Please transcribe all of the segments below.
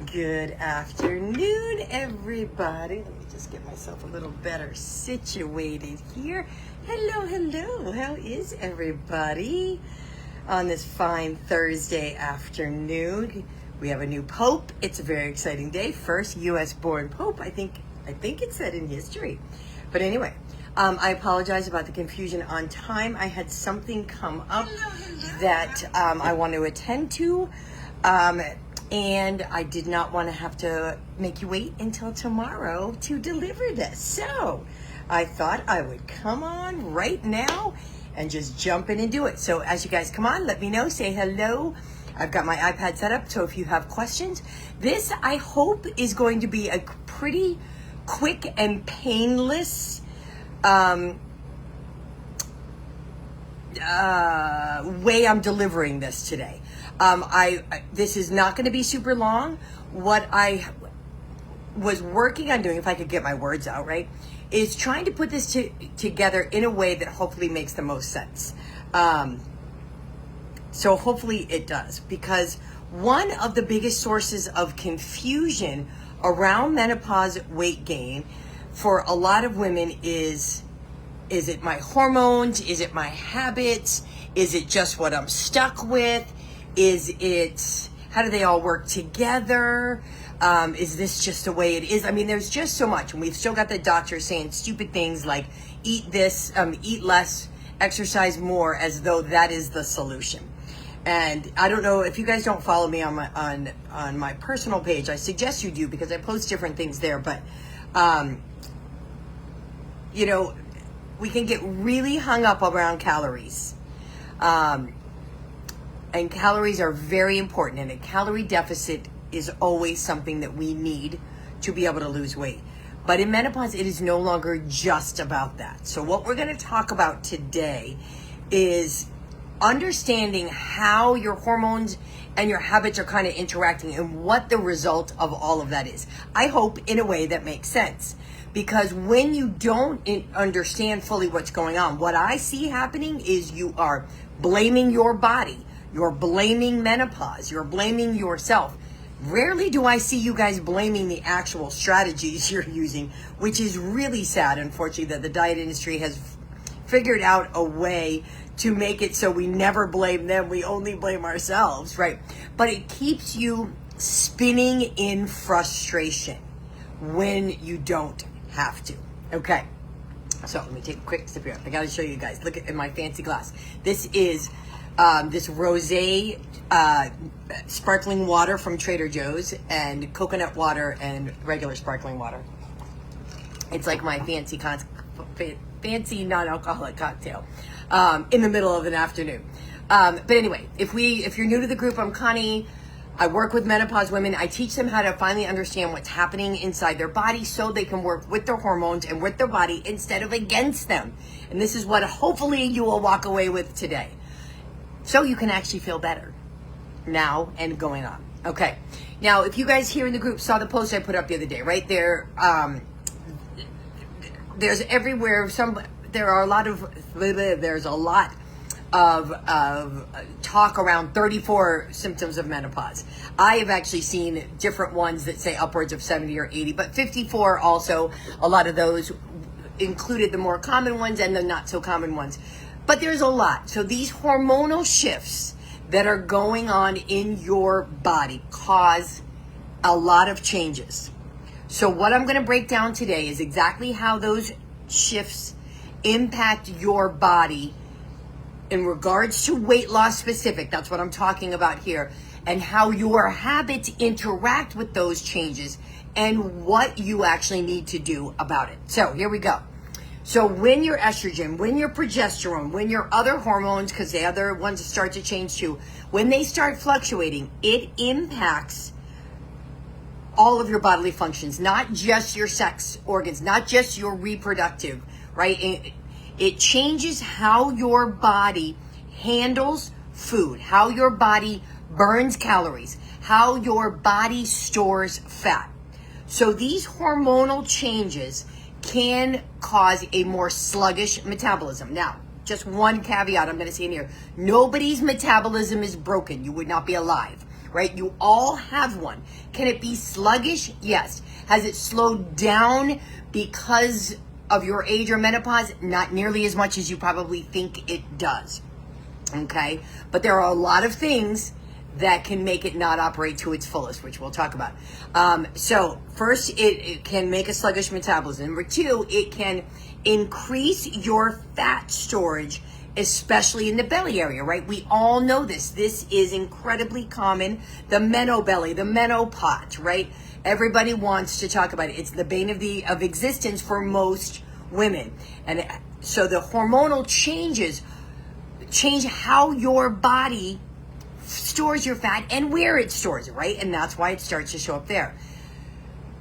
Good afternoon, everybody. Let me just get myself a little better situated here. Hello. How is everybody on this fine Thursday afternoon? We have a new pope. It's a very exciting day. First U.S.-born pope. I think it said in history. But anyway, I apologize about the confusion on time. I had something come up that I want to attend to. And I did not want to have to make you wait until tomorrow to deliver this. So I thought I would come on right now and just jump in and do it. So as you guys come on, let me know, say hello. I've got my iPad set up, so if you have questions, this I hope is going to be a pretty quick and painless way I'm delivering this today. This is not going to be super long. What I was working on doing, if I could get my words out right, is trying to put this together in a way that hopefully makes the most sense. So hopefully it does, because one of the biggest sources of confusion around menopause weight gain for a lot of women is it my hormones? Is it my habits? Is it just what I'm stuck with? How do they all work together? Is this just the way it is? I mean, there's just so much. And we've still got the doctors saying stupid things like eat this, eat less, exercise more, as though that is the solution. And I don't know if you guys don't follow me on my personal page. I suggest you do, because I post different things there. But, we can get really hung up around calories. And calories are very important, and a calorie deficit is always something that we need to be able to lose weight. But in menopause, it is no longer just about that. So what we're going to talk about today is understanding how your hormones and your habits are kind of interacting and what the result of all of that is. I hope in a way that makes sense. Because when you don't understand fully what's going on, what I see happening is you are blaming your body. You're blaming menopause. You're blaming yourself. Rarely do I see you guys blaming the actual strategies you're using, which is really sad, unfortunately, that the diet industry has figured out a way to make it so we never blame them. We only blame ourselves, right? But it keeps you spinning in frustration when you don't have to. Okay. So let me take a quick sip here. I got to show you guys. Look at my fancy glass. This is this rosé sparkling water from Trader Joe's, and coconut water and regular sparkling water. It's like my fancy non-alcoholic cocktail in the middle of an afternoon. But anyway, if you're new to the group, I'm Connie. I work with menopause women. I teach them how to finally understand what's happening inside their body so they can work with their hormones and with their body instead of against them. And this is what hopefully you will walk away with today, so you can actually feel better now and going on. Okay. Now, if you guys here in the group saw the post I put up the other day, right there, there's everywhere. There's a lot of talk around 34 symptoms of menopause. I have actually seen different ones that say upwards of 70 or 80, but 54 also, a lot of those included the more common ones and the not so common ones. But there's a lot. So these hormonal shifts that are going on in your body cause a lot of changes. So what I'm going to break down today is exactly how those shifts impact your body in regards to weight loss specific. That's what I'm talking about here. And how your habits interact with those changes and what you actually need to do about it. So here we go. So when your estrogen, when your progesterone, when your other hormones, because the other ones start to change too, when they start fluctuating, it impacts all of your bodily functions, not just your sex organs, not just your reproductive, right? It changes how your body handles food, how your body burns calories, how your body stores fat. So these hormonal changes can cause a more sluggish metabolism. Now, just one caveat I'm going to say in here. Nobody's metabolism is broken. You would not be alive, right? You all have one. Can it be sluggish? Yes. Has it slowed down because of your age or menopause? Not nearly as much as you probably think it does. Okay? But there are a lot of things that can make it not operate to its fullest, which we'll talk about. So first, it can make a sluggish metabolism. Number two, it can increase your fat storage, especially in the belly area, right? We all know this. This is incredibly common. The menobelly, the menopot, right? Everybody wants to talk about it. It's the bane of existence for most women. And so the hormonal changes change how your body stores your fat and where it stores it, right? And that's why it starts to show up there.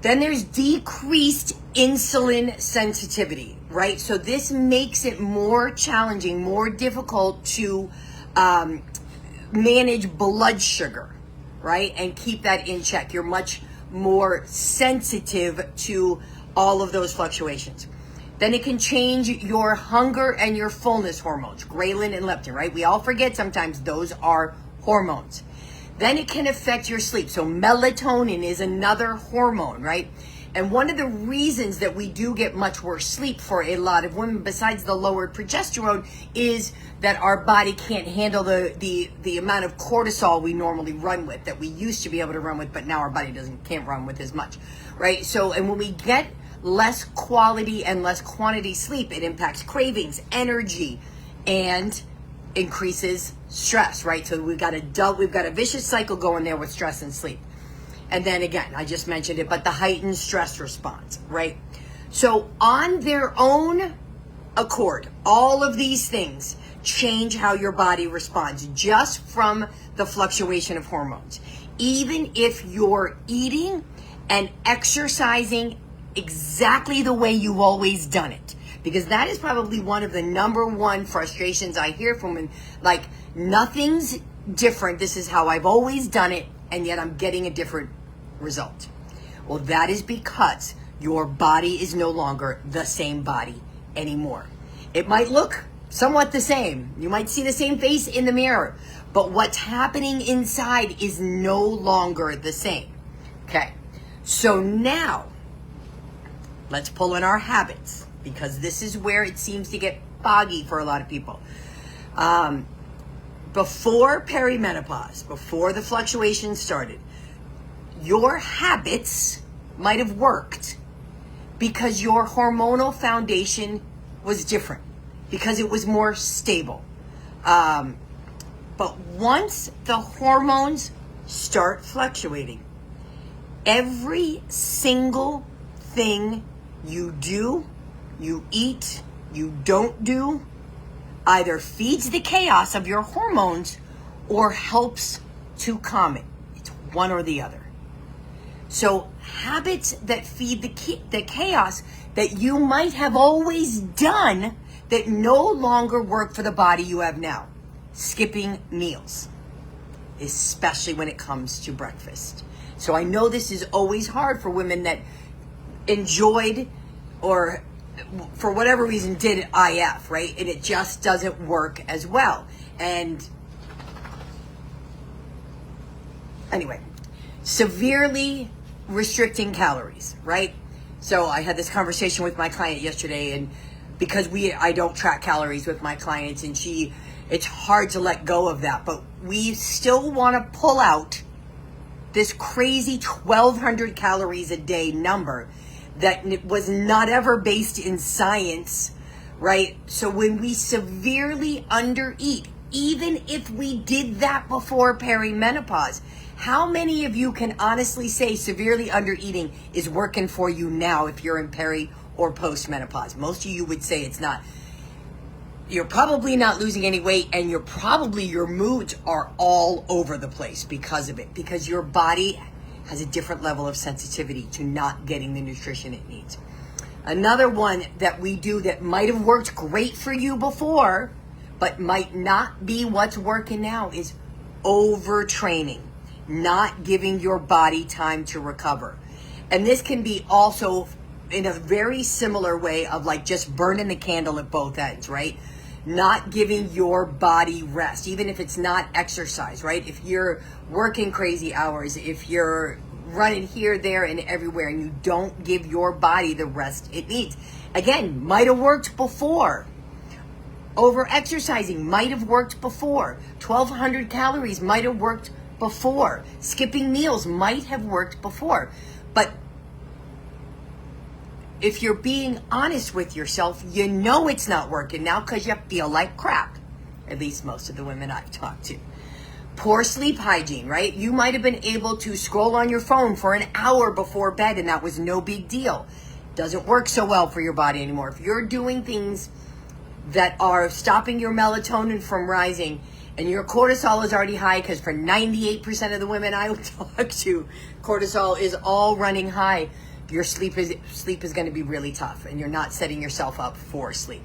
Then there's decreased insulin sensitivity, right? So this makes it more challenging, more difficult to manage blood sugar, right? And keep that in check. You're much more sensitive to all of those fluctuations. Then it can change your hunger and your fullness hormones, ghrelin and leptin, right? We all forget sometimes those are hormones. Then it can affect your sleep. So melatonin is another hormone, right? And one of the reasons that we do get much worse sleep for a lot of women, besides the lowered progesterone, is that our body can't handle the amount of cortisol we normally run with, that we used to be able to run with, but now our body can't run with as much, right? So, and when we get less quality and less quantity sleep, it impacts cravings, energy, and increases stress, right? So we've got a vicious cycle going there with stress and sleep. And then again, I just mentioned it, but the heightened stress response, right? So on their own accord, all of these things change how your body responds just from the fluctuation of hormones. Even if you're eating and exercising exactly the way you've always done it. Because that is probably one of the number one frustrations I hear from women. Like, nothing's different. This is how I've always done it, and yet I'm getting a different result. Well, that is because your body is no longer the same body anymore. It might look somewhat the same. You might see the same face in the mirror, but what's happening inside is no longer the same. Okay, so now let's pull in our habits, because this is where it seems to get foggy for a lot of people. Before perimenopause, before the fluctuation started, your habits might have worked because your hormonal foundation was different, because it was more stable. But once the hormones start fluctuating, every single thing you do, you eat, you don't do, either feeds the chaos of your hormones or helps to calm it. It's one or the other. So habits that feed the chaos that you might have always done that no longer work for the body you have now. Skipping meals, especially when it comes to breakfast. So I know this is always hard for women that enjoyed or for whatever reason did IF, right? And it just doesn't work as well. And anyway, severely restricting calories, right? So I had this conversation with my client yesterday, and because I don't track calories with my clients, and it's hard to let go of that, but we still want to pull out this crazy 1,200 calories a day number that was not ever based in science, right? So when we severely undereat, even if we did that before perimenopause, how many of you can honestly say severely undereating is working for you now if you're in peri or post-menopause? Most of you would say it's not. You're probably not losing any weight, and your moods are all over the place because of it, because your body has a different level of sensitivity to not getting the nutrition it needs. Another one that we do that might have worked great for you before, but might not be what's working now, is overtraining, not giving your body time to recover. And this can be also in a very similar way of like just burning the candle at both ends, right? not giving your body rest, even if it's not exercise, right? If you're working crazy hours, if you're running here, there, and everywhere, and you don't give your body the rest it needs. Again, might have worked before. Over exercising might have worked before. 1,200 calories might have worked before. Skipping meals might have worked before. But if you're being honest with yourself, you know it's not working now because you feel like crap. At least most of the women I've talked to. Poor sleep hygiene, right? You might have been able to scroll on your phone for an hour before bed and that was no big deal. Doesn't work so well for your body anymore. If you're doing things that are stopping your melatonin from rising and your cortisol is already high, because for 98% of the women I talk to, cortisol is all running high, your sleep is going to be really tough and you're not setting yourself up for sleep.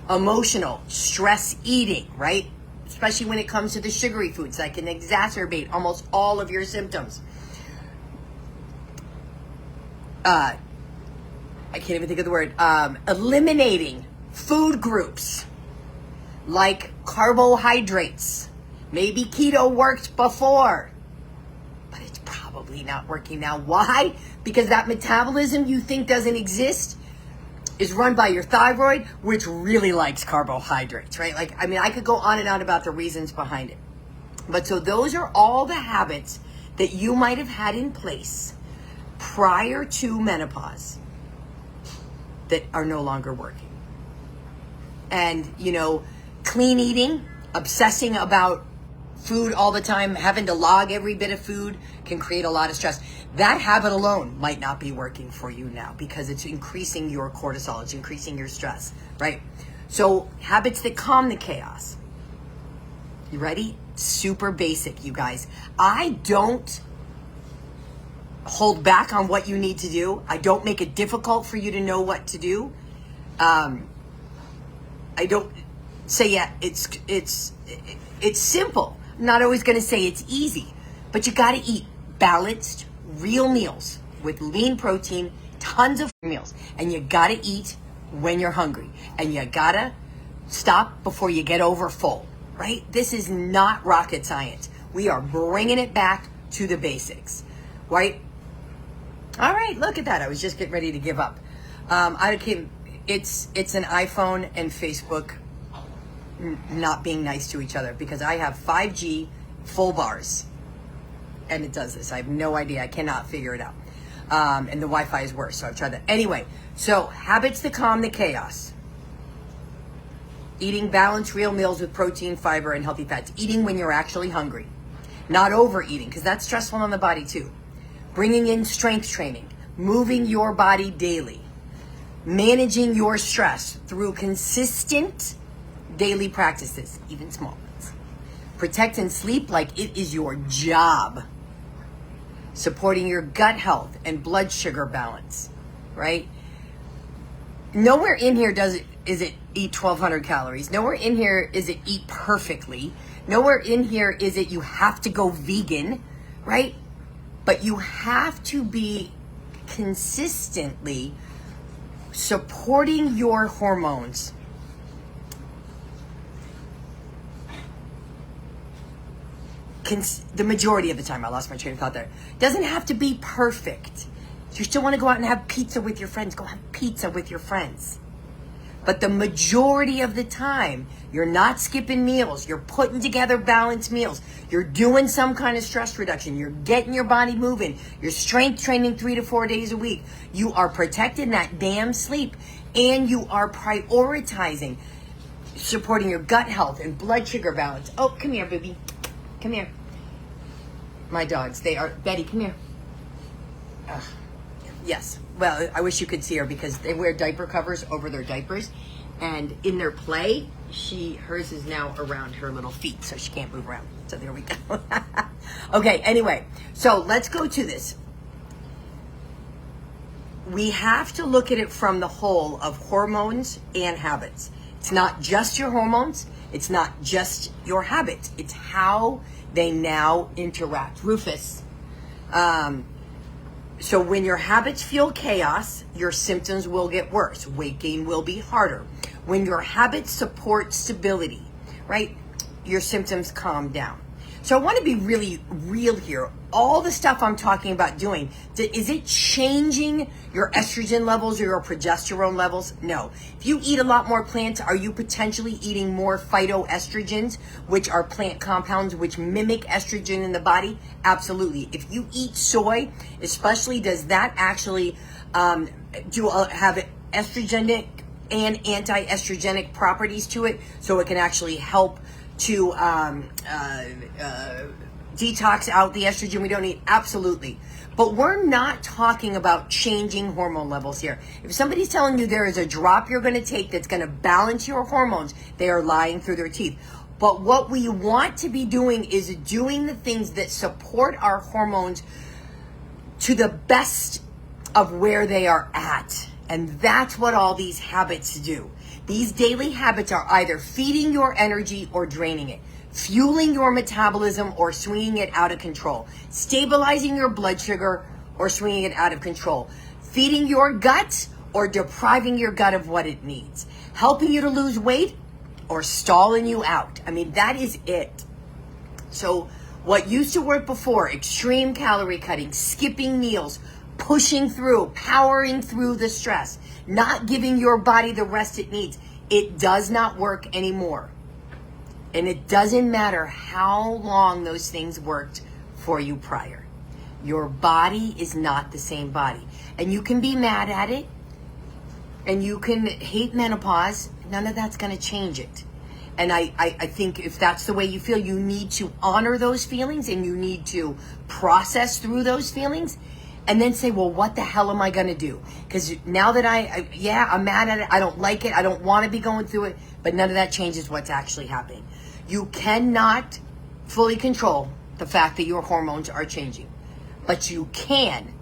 Emotional, stress eating, right? Especially when it comes to the sugary foods that can exacerbate almost all of your symptoms. I can't even think of the word. Eliminating food groups like carbohydrates. Maybe keto worked before, but it's probably not working now. Why? Because that metabolism you think doesn't exist is run by your thyroid, which really likes carbohydrates, right? Like, I mean, I could go on and on about the reasons behind it. But so those are all the habits that you might have had in place prior to menopause that are no longer working. And, you know, clean eating, obsessing about food all the time, having to log every bit of food can create a lot of stress. That habit alone might not be working for you now because it's increasing your cortisol, it's increasing your stress, right? So habits that calm the chaos. You ready? Super basic, you guys. I don't hold back on what you need to do. I don't make it difficult for you to know what to do. I don't say, yeah, it's simple. I'm not always going to say it's easy, but you got to eat balanced, real meals with lean protein, tons of meals, and you got to eat when you're hungry, and you got to stop before you get over full, right? This is not rocket science. We are bringing it back to the basics, right? All right, look at that. I was just getting ready to give up. It's an iPhone and Facebook not being nice to each other because I have 5G full bars and it does this. I have no idea. I cannot figure it out. And the Wi-Fi is worse, so I've tried that. Anyway, so habits that calm the chaos. Eating balanced real meals with protein, fiber, and healthy fats. Eating when you're actually hungry. Not overeating, because that's stressful on the body too. Bringing in strength training. Moving your body daily. Managing your stress through consistent daily practices, even small ones. Protect and sleep like it is your job. Supporting your gut health and blood sugar balance, right? Nowhere in here is it eat 1,200 calories. Nowhere in here is it eat perfectly. Nowhere in here is it you have to go vegan, right? But you have to be consistently supporting your hormones. The majority of the time, I lost my train of thought there. Doesn't have to be perfect. If you still want to go out and have pizza with your friends, go have pizza with your friends. But the majority of the time, you're not skipping meals. You're putting together balanced meals. You're doing some kind of stress reduction. You're getting your body moving. You're strength training 3 to 4 days a week. You are protecting that damn sleep. And you are prioritizing supporting your gut health and blood sugar balance. Oh, come here, baby. Come here. My dogs, they are... Betty, come here. Ugh. Yes. Well, I wish you could see her because they wear diaper covers over their diapers. And in their play, hers is now around her little feet, so she can't move around. So there we go. Okay, anyway. So let's go to this. We have to look at it from the whole of hormones and habits. It's not just your hormones. It's not just your habits. It's how they now interact. Rufus. So when your habits feel chaos, your symptoms will get worse. Weight gain will be harder. When your habits support stability, right, your symptoms calm down. So I want to be really real here. All the stuff I'm talking about doing, is it changing your estrogen levels or your progesterone levels? No. If you eat a lot more plants, are you potentially eating more phytoestrogens, which are plant compounds which mimic estrogen in the body? Absolutely. If you eat soy, especially, does that actually have estrogenic and anti-estrogenic properties to it, so it can actually help to detox out the estrogen we don't need? Absolutely. But we're not talking about changing hormone levels here. If somebody's telling you there is a drop you're going to take that's going to balance your hormones, they are lying through their teeth. But what we want to be doing is doing the things that support our hormones to the best of where they are at. And that's what all these habits do. These daily habits are either feeding your energy or draining it, fueling your metabolism or swinging it out of control, stabilizing your blood sugar or swinging it out of control, feeding your gut or depriving your gut of what it needs, helping you to lose weight or stalling you out. I mean, that is it. So what used to work before, extreme calorie cutting, skipping meals, pushing through, powering through the stress, not giving your body the rest it needs, it does not work anymore. And it doesn't matter how long those things worked for you prior. Your body is not the same body. And you can be mad at it, and you can hate menopause. None of that's going to change it. And I think if that's the way you feel, you need to honor those feelings, and you need to process through those feelings, and then say, well, what the hell am I going to do? Because now that I'm mad at it, I don't like it, I don't want to be going through it, but none of that changes what's actually happening. You cannot fully control the fact that your hormones are changing, but you can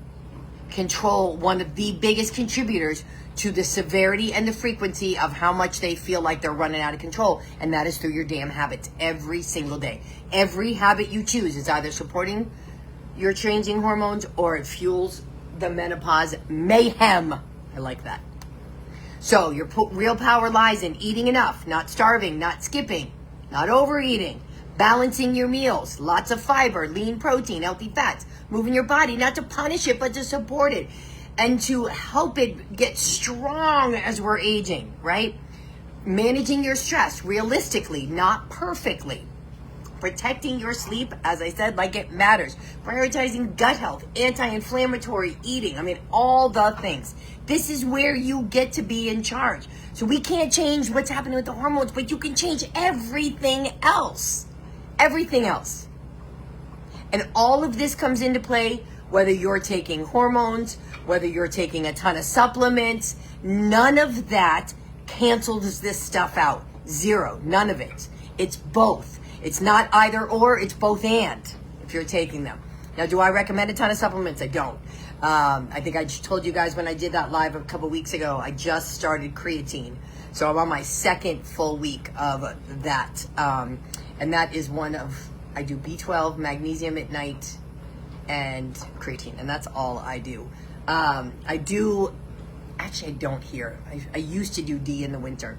control one of the biggest contributors to the severity and the frequency of how much they feel like they're running out of control, and that is through your damn habits every single day. Every habit you choose is either supporting your changing hormones or it fuels the menopause mayhem. I like that. So your real power lies in eating enough, not starving, not skipping, not overeating, balancing your meals, lots of fiber, lean protein, healthy fats, moving your body, not to punish it, but to support it and to help it get strong as we're aging, right? Managing your stress realistically, not perfectly. Protecting your sleep, as I said, like it matters. Prioritizing gut health, anti-inflammatory eating. I mean, all the things. This is where you get to be in charge. So we can't change what's happening with the hormones, but you can change everything else. Everything else. And all of this comes into play, whether you're taking hormones, whether you're taking a ton of supplements. None of that cancels this stuff out. Zero. None of it. It's both. It's not either or, it's both and if you're taking them. Now, do I recommend a ton of supplements? I don't. I think I just told you guys when I did that live a couple weeks ago, I just started creatine. So I'm on my second full week of that. And that is one of, I do B12, magnesium at night, and creatine. And that's all I do. I don't here. I used to do D in the winter.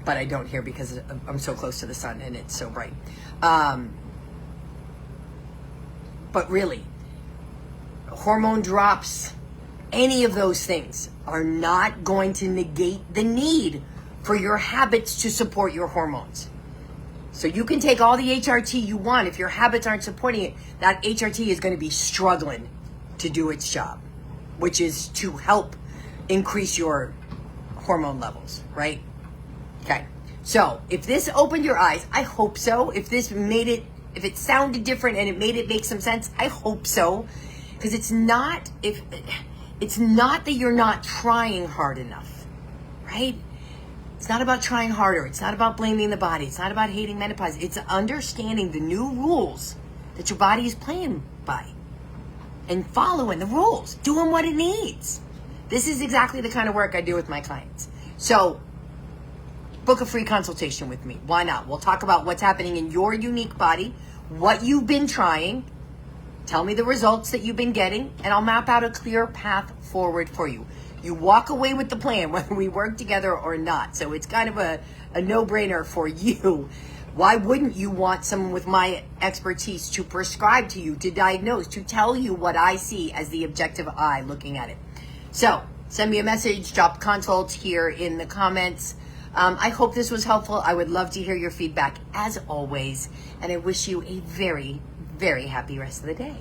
But I don't here because I'm so close to the sun and it's so bright. But really, hormone drops, any of those things are not going to negate the need for your habits to support your hormones. So you can take all the HRT you want. If your habits aren't supporting it, that HRT is going to be struggling to do its job, which is to help increase your hormone levels, right? Okay, so if this opened your eyes, I hope so. If it sounded different and it made it make some sense, I hope so. Because it's not that you're not trying hard enough, right? It's not about trying harder. It's not about blaming the body. It's not about hating menopause. It's understanding the new rules that your body is playing by and following the rules, doing what it needs. This is exactly the kind of work I do with my clients. So book a free consultation with me. Why not? We'll talk about what's happening in your unique body, what you've been trying, tell me the results that you've been getting, and I'll map out a clear path forward for you. You walk away with the plan, whether we work together or not. So it's kind of a no-brainer for you. Why wouldn't you want someone with my expertise to prescribe to you, to diagnose, to tell you what I see as the objective eye looking at it? So send me a message, drop consult here in the comments. I hope this was helpful. I would love to hear your feedback as always. And I wish you a very, very happy rest of the day.